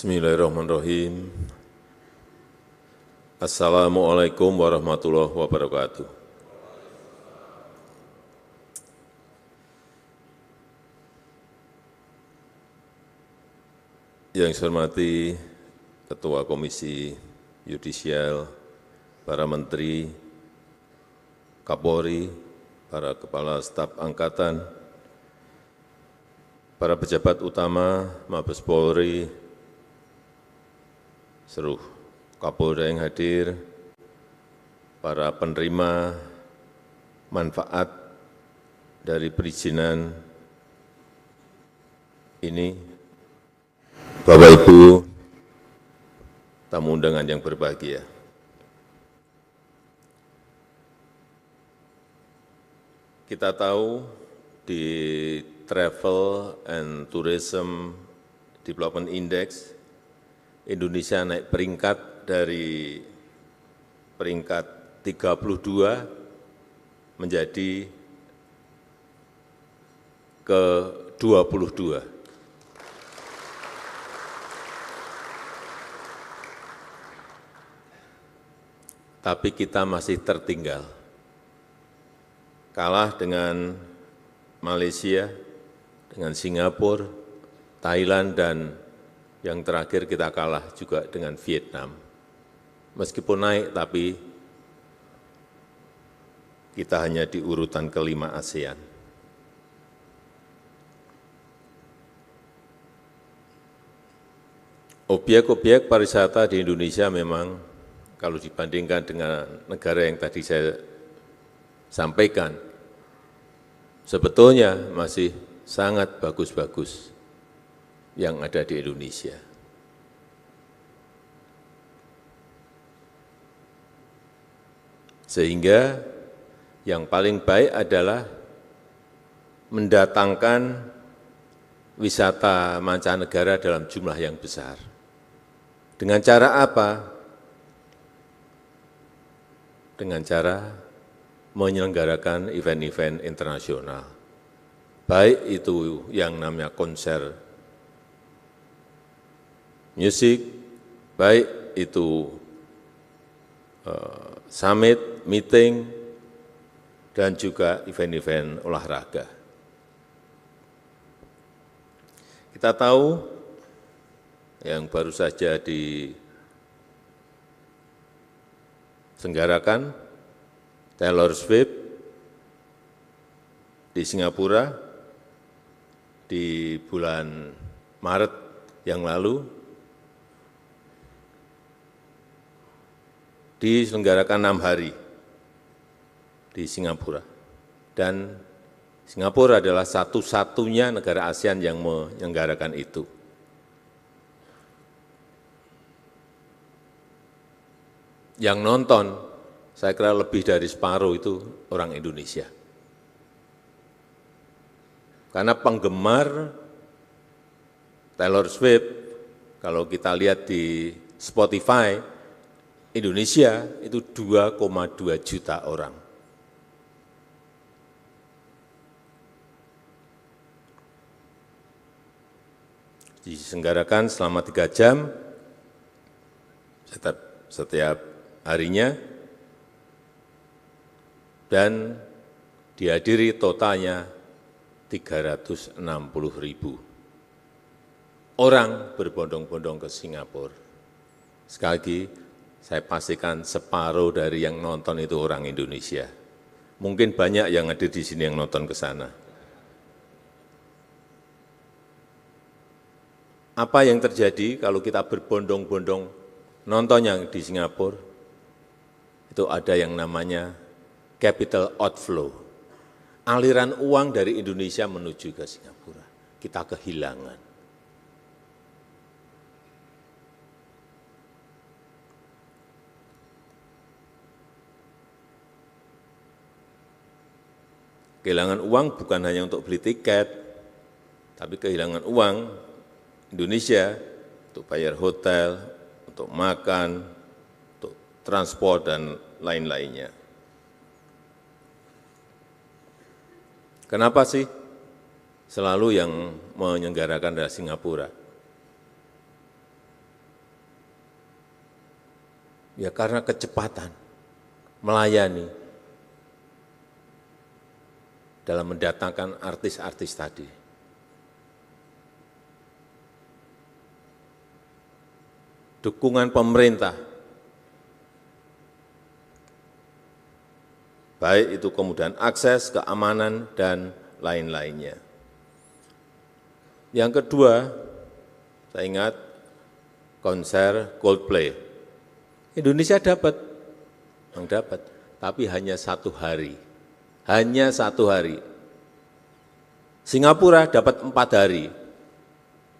Bismillahirrahmanirrahim. Assalamualaikum warahmatullahi wabarakatuh. Yang saya hormati Ketua Komisi Yudisial, para Menteri, Kapolri, para Kepala Staf Angkatan, para pejabat utama Mabes Polri, seluruh Kapolda yang hadir, para penerima manfaat dari perizinan ini, Bapak Ibu, tamu undangan yang berbahagia. Kita tahu di Travel and Tourism Development Index, Indonesia naik peringkat dari peringkat 32 menjadi ke-22. Tapi kita masih tertinggal, kalah dengan Malaysia, dengan Singapura, Thailand, dan yang terakhir kita kalah juga dengan Vietnam. Meskipun naik, tapi kita hanya di urutan ke-5 ASEAN. Objek-objek pariwisata di Indonesia memang kalau dibandingkan dengan negara yang tadi saya sampaikan, sebetulnya masih sangat bagus-bagus yang ada di Indonesia. Sehingga yang paling baik adalah mendatangkan wisata mancanegara dalam jumlah yang besar. Dengan cara apa? Dengan cara menyelenggarakan event-event internasional. Baik itu yang namanya konser musik, baik itu summit, meeting, dan juga event-event olahraga. Kita tahu yang baru saja diselenggarakan Taylor Swift di Singapura di bulan Maret yang lalu, diselenggarakan 6 hari di Singapura. Dan Singapura adalah satu-satunya negara ASEAN yang menyelenggarakan itu. Yang nonton, saya kira lebih dari separuh itu orang Indonesia. Karena penggemar Taylor Swift, kalau kita lihat di Spotify, Indonesia itu 2,2 juta orang. Diselenggarakan selama 3 jam setiap harinya, dan dihadiri totalnya 360.000 orang berbondong-bondong ke Singapura. Sekali lagi, saya pastikan separuh dari yang nonton itu orang Indonesia. Mungkin banyak yang hadir di sini yang nonton ke sana. Apa yang terjadi kalau kita berbondong-bondong nonton yang di Singapura? Itu ada yang namanya capital outflow. Aliran uang dari Indonesia menuju ke Singapura. Kita kehilangan. Kehilangan uang bukan hanya untuk beli tiket, tapi kehilangan uang Indonesia untuk bayar hotel, untuk makan, untuk transport, dan lain-lainnya. Kenapa sih selalu yang menyelenggarakan dari Singapura? Ya karena kecepatan melayani dalam mendatangkan artis-artis tadi. Dukungan pemerintah, baik itu kemudahan akses, keamanan, dan lain-lainnya. Yang kedua, saya ingat konser Coldplay. Indonesia dapat, tapi hanya 1 hari. Hanya 1 hari. Singapura dapat 4 hari.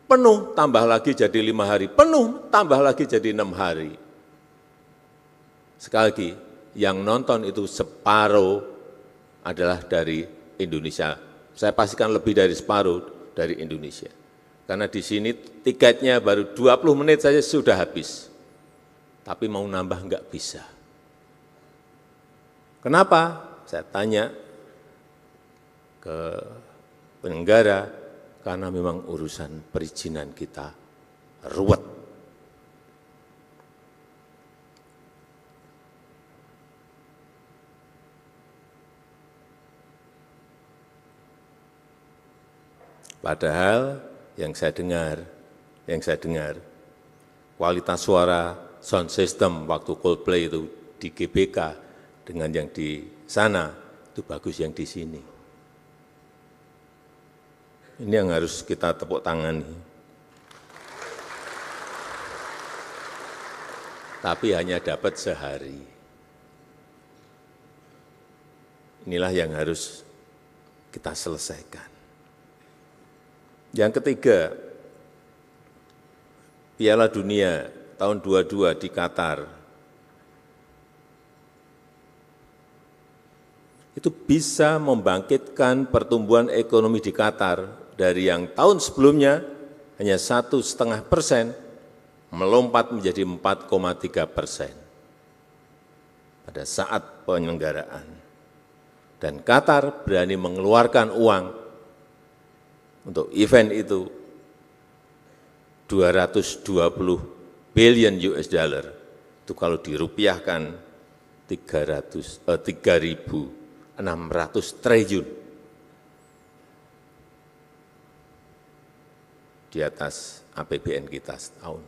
Penuh, tambah lagi jadi 5 hari. Penuh, tambah lagi jadi 6 hari. Sekali lagi, yang nonton itu separuh adalah dari Indonesia. Saya pastikan lebih dari separuh dari Indonesia. Karena di sini tiketnya baru 20 menit saja sudah habis. Tapi mau nambah enggak bisa. Kenapa? Saya tanya ke penyelenggara, karena memang urusan perizinan kita ruwet. Padahal yang saya dengar, kualitas suara sound system waktu Coldplay itu di GBK dengan yang di sana itu bagus yang di sini. Ini yang harus kita tepuk tangani. Tapi hanya dapat sehari. Inilah yang harus kita selesaikan. Yang ketiga, Piala Dunia tahun 22 di Qatar. Itu bisa membangkitkan pertumbuhan ekonomi di Qatar dari yang tahun sebelumnya hanya 1,5%, melompat menjadi 4,3% pada saat penyelenggaraan. Dan Qatar berani mengeluarkan uang untuk event itu 220 billion US dollar. Itu kalau dirupiahkan 3.600 triliun. Di atas APBN kita setahun.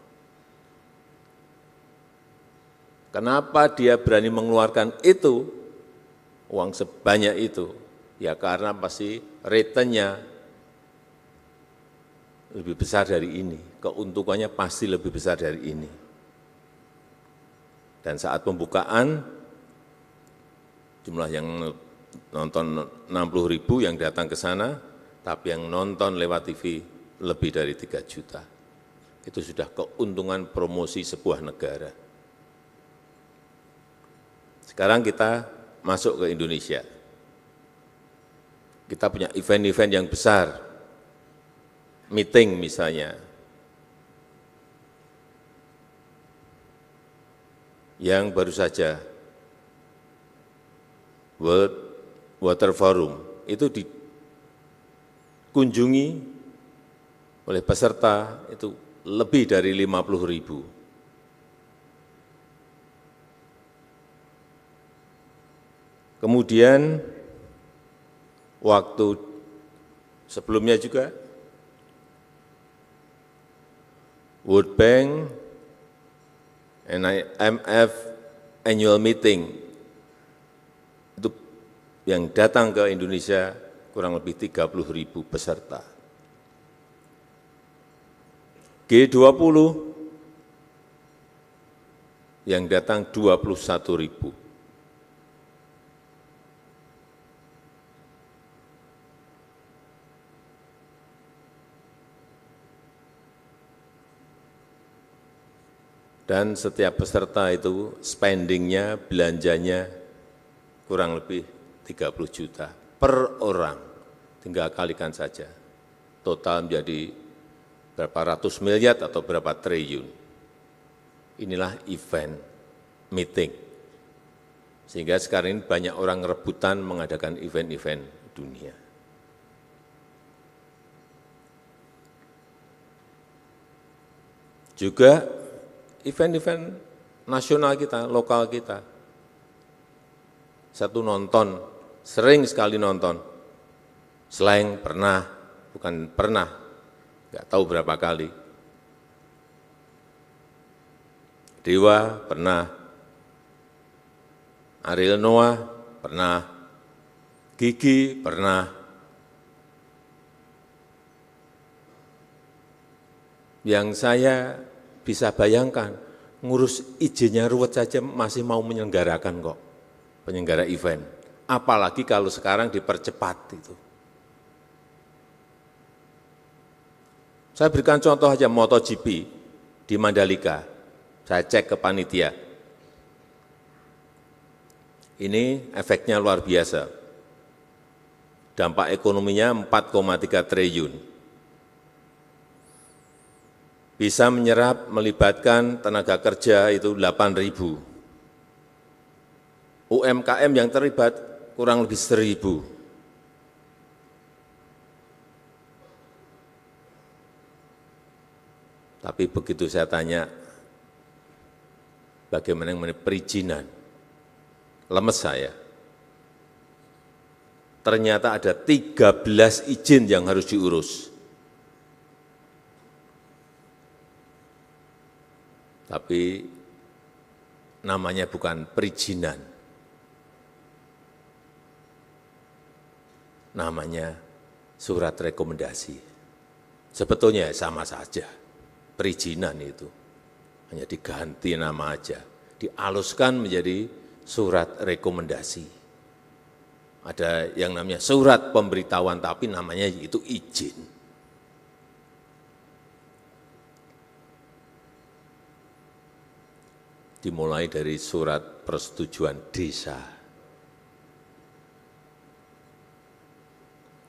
Kenapa dia berani mengeluarkan itu, uang sebanyak itu? Ya karena pasti return-nya lebih besar dari ini, keuntungannya pasti lebih besar dari ini. Dan saat pembukaan, jumlah yang nonton 60.000 yang datang ke sana, tapi yang nonton lewat TV lebih dari 3 juta. Itu sudah keuntungan promosi sebuah negara. Sekarang kita masuk ke Indonesia. Kita punya event-event yang besar, meeting misalnya, yang baru saja World Water Forum itu dikunjungi oleh peserta itu lebih dari 50.000. Kemudian waktu sebelumnya juga World Bank and IMF annual meeting itu yang datang ke Indonesia kurang lebih 30.000 peserta. G20 yang datang 21.000. Dan setiap peserta itu spendingnya, belanjanya kurang lebih 30 juta per orang. Tinggal kalikan saja. Total menjadi berapa ratus miliar atau berapa triliun. Inilah event, meeting. Sehingga sekarang ini banyak orang rebutan mengadakan event-event dunia. Juga event-event nasional kita, lokal kita. Satu nonton, sering sekali nonton. Slang pernah, bukan pernah, nggak tahu berapa kali. Dewa pernah, Ariel Noah pernah, Gigi pernah. Yang saya bisa bayangkan, ngurus izinnya ruwet saja masih mau menyelenggarakan kok, penyelenggara event. Apalagi kalau sekarang dipercepat itu. Saya berikan contoh aja MotoGP di Mandalika. Saya cek ke panitia. Ini efeknya luar biasa. Dampak ekonominya 4,3 triliun. Bisa menyerap, melibatkan tenaga kerja itu 8.000. UMKM yang terlibat kurang lebih 1.000. Tapi begitu saya tanya, bagaimana mengenai perizinan, lemes saya. Ternyata ada 13 izin yang harus diurus. Tapi namanya bukan perizinan, namanya surat rekomendasi. Sebetulnya sama saja, perizinan itu hanya diganti nama aja, dialuskan menjadi surat rekomendasi. Ada yang namanya surat pemberitahuan, tapi namanya itu izin. Dimulai dari surat persetujuan desa,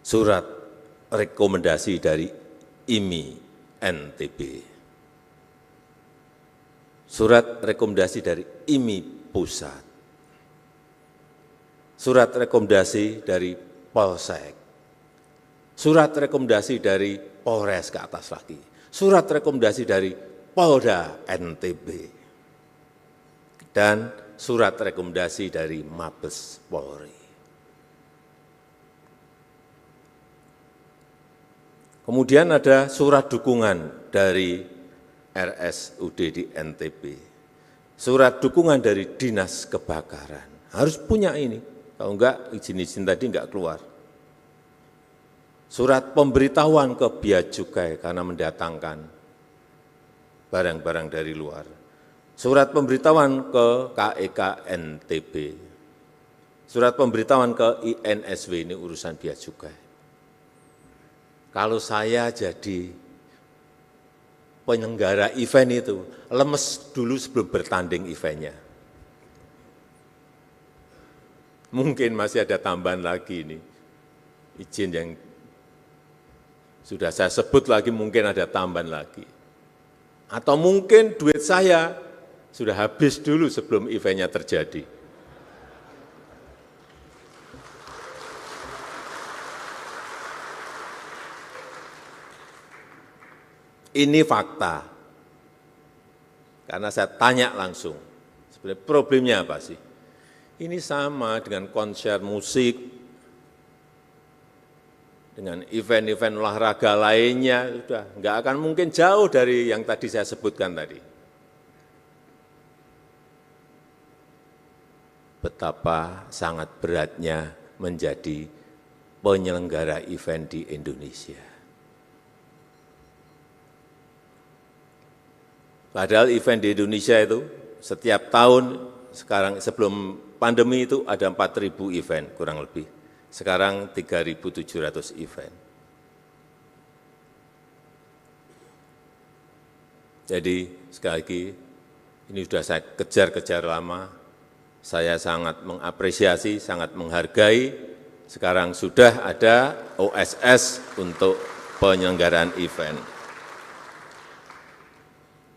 surat rekomendasi dari IMI NTB, surat rekomendasi dari IMI Pusat, surat rekomendasi dari Polsek, surat rekomendasi dari Polres ke atas lagi, surat rekomendasi dari Polda NTB, dan surat rekomendasi dari Mabes Polri. Kemudian ada surat dukungan dari RSUD di NTB, surat dukungan dari Dinas Kebakaran. Harus punya ini, kalau enggak izin-izin tadi enggak keluar. Surat pemberitahuan ke Bea Cukai karena mendatangkan barang-barang dari luar. Surat pemberitahuan ke KEK NTB, surat pemberitahuan ke INSW, ini urusan Bea Cukai. Kalau saya jadi penyelenggara event itu, lemes dulu sebelum bertanding eventnya. Mungkin masih ada tambahan lagi ini, izin yang sudah saya sebut lagi mungkin ada tambahan lagi. Atau mungkin duit saya sudah habis dulu sebelum eventnya terjadi. Ini fakta. Karena saya tanya langsung, sebenarnya problemnya apa sih? Ini sama dengan konser musik, dengan event-event olahraga lainnya, sudah nggak akan mungkin jauh dari yang tadi saya sebutkan tadi. Betapa sangat beratnya menjadi penyelenggara event di Indonesia. Padahal event di Indonesia itu setiap tahun, sekarang sebelum pandemi itu ada 4.000 event kurang lebih. Sekarang 3.700 event. Jadi sekali lagi, ini sudah saya kejar-kejar lama. Saya sangat mengapresiasi, sangat menghargai, sekarang sudah ada OSS untuk penyelenggaraan event.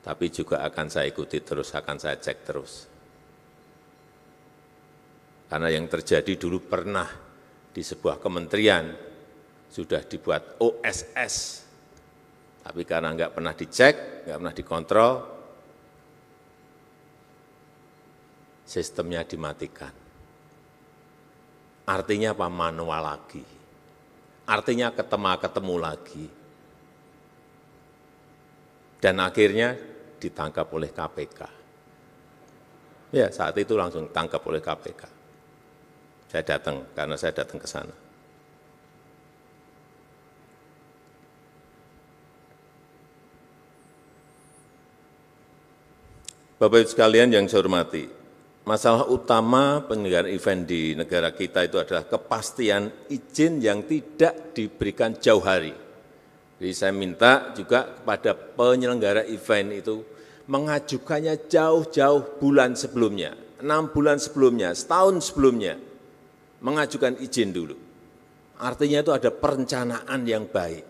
Tapi juga akan saya ikuti terus, akan saya cek terus. Karena yang terjadi dulu pernah di sebuah kementerian, sudah dibuat OSS, tapi karena nggak pernah dicek, nggak pernah dikontrol, sistemnya dimatikan. Artinya apa? Manual lagi. Artinya ketemu lagi. Dan akhirnya ditangkap oleh KPK. Ya, saat itu langsung ditangkap oleh KPK. Saya datang, karena saya datang ke sana. Bapak Ibu sekalian yang saya hormati, masalah utama penyelenggaraan event di negara kita itu adalah kepastian izin yang tidak diberikan jauh hari. Jadi saya minta juga kepada penyelenggara event itu mengajukannya jauh-jauh bulan sebelumnya, 6 bulan sebelumnya, setahun sebelumnya, mengajukan izin dulu. Artinya itu ada perencanaan yang baik,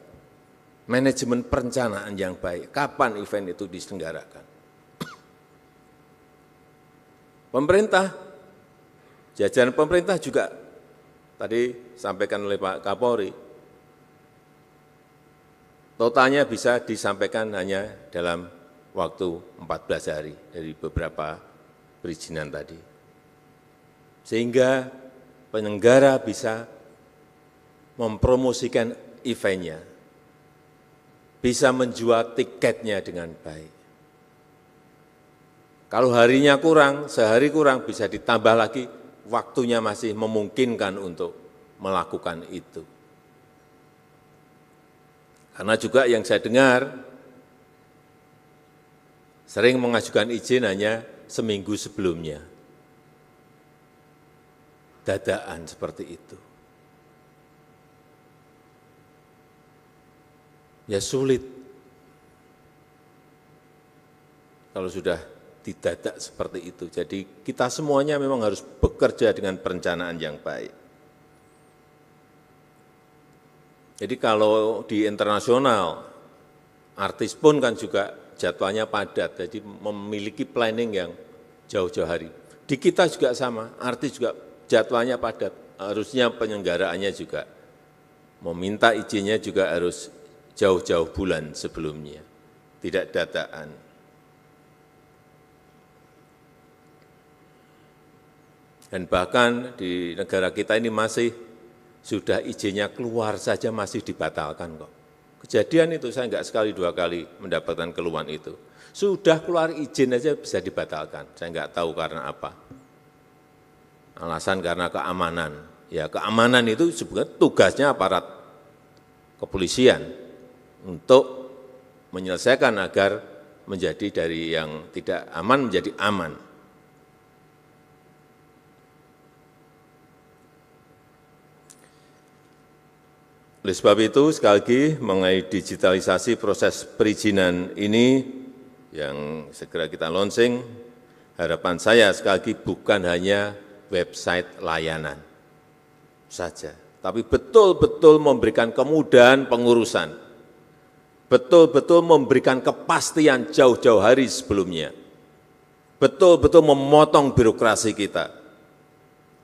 manajemen perencanaan yang baik, kapan event itu diselenggarakan. Pemerintah, jajaran pemerintah juga tadi sampaikan oleh Pak Kapolri, totalnya bisa disampaikan hanya dalam waktu 14 hari dari beberapa perizinan tadi. Sehingga penyelenggara bisa mempromosikan eventnya, bisa menjual tiketnya dengan baik. Kalau harinya kurang, sehari kurang, bisa ditambah lagi, waktunya masih memungkinkan untuk melakukan itu. Karena juga yang saya dengar, sering mengajukan izin hanya seminggu sebelumnya. Dadakan seperti itu. Ya sulit. Kalau sudah didadak seperti itu. Jadi kita semuanya memang harus bekerja dengan perencanaan yang baik. Jadi kalau di internasional, artis pun kan juga jadwalnya padat, jadi memiliki planning yang jauh-jauh hari. Di kita juga sama, artis juga jadwalnya padat, harusnya penyelenggaraannya juga meminta izinnya juga harus jauh-jauh bulan sebelumnya, tidak dadakan. Dan bahkan di negara kita ini masih sudah izinnya keluar saja masih dibatalkan kok. Kejadian itu saya enggak sekali dua kali mendapatkan keluhan itu. Sudah keluar izin aja bisa dibatalkan. Saya enggak tahu karena apa. Alasan karena keamanan. Ya keamanan itu sebenarnya tugasnya aparat kepolisian untuk menyelesaikan agar menjadi dari yang tidak aman menjadi aman. Oleh sebab itu, sekali lagi mengenai digitalisasi proses perizinan ini yang segera kita launching, harapan saya sekali lagi bukan hanya website layanan saja, tapi betul-betul memberikan kemudahan pengurusan, betul-betul memberikan kepastian jauh-jauh hari sebelumnya, betul-betul memotong birokrasi kita,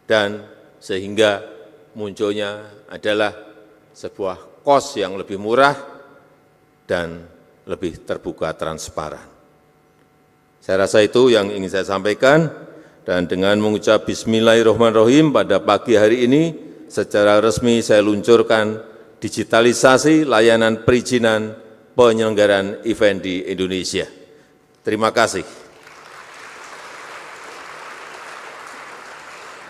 dan sehingga munculnya adalah sebuah kos yang lebih murah dan lebih terbuka transparan. Saya rasa itu yang ingin saya sampaikan, dan dengan mengucap Bismillahirrahmanirrahim pada pagi hari ini, secara resmi saya luncurkan digitalisasi layanan perizinan penyelenggaraan event di Indonesia. Terima kasih.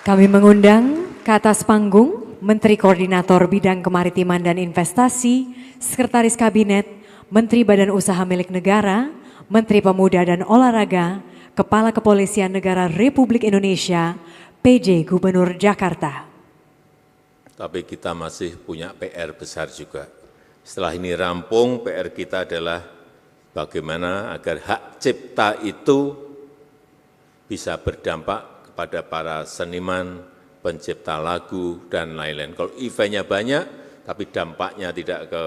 Kami mengundang ke atas panggung Menteri Koordinator Bidang Kemaritiman dan Investasi, Sekretaris Kabinet, Menteri Badan Usaha Milik Negara, Menteri Pemuda dan Olahraga, Kepala Kepolisian Negara Republik Indonesia, PJ Gubernur Jakarta. Tapi kita masih punya PR besar juga. Setelah ini rampung, PR kita adalah bagaimana agar hak cipta itu bisa berdampak kepada para seniman, pencipta lagu, dan lain-lain. Kalau eventnya banyak, tapi dampaknya tidak ke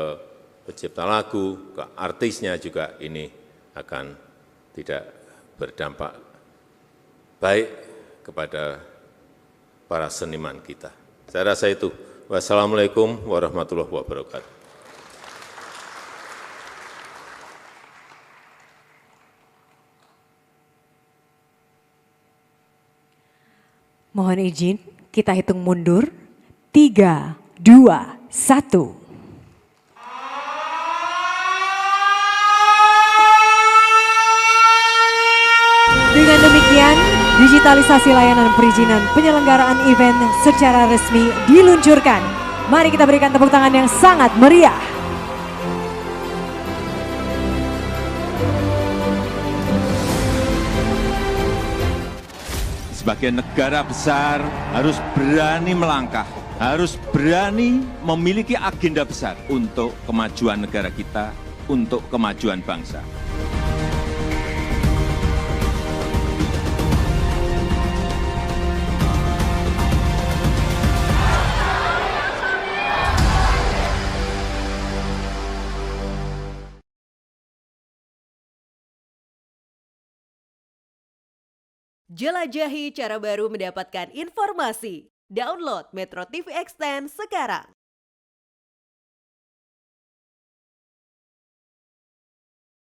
pencipta lagu, ke artisnya juga ini akan tidak berdampak baik kepada para seniman kita. Saya rasa itu. Wassalamualaikum warahmatullahi wabarakatuh. Mohon izin, kita hitung mundur. 3, 2, 1. Dengan demikian, digitalisasi layanan perizinan penyelenggaraan event secara resmi diluncurkan. Mari kita berikan tepuk tangan yang sangat meriah. Sebagai negara besar harus berani melangkah, harus berani memiliki agenda besar untuk kemajuan negara kita, untuk kemajuan bangsa. Jelajahi cara baru mendapatkan informasi. Download Metro TV Extend sekarang.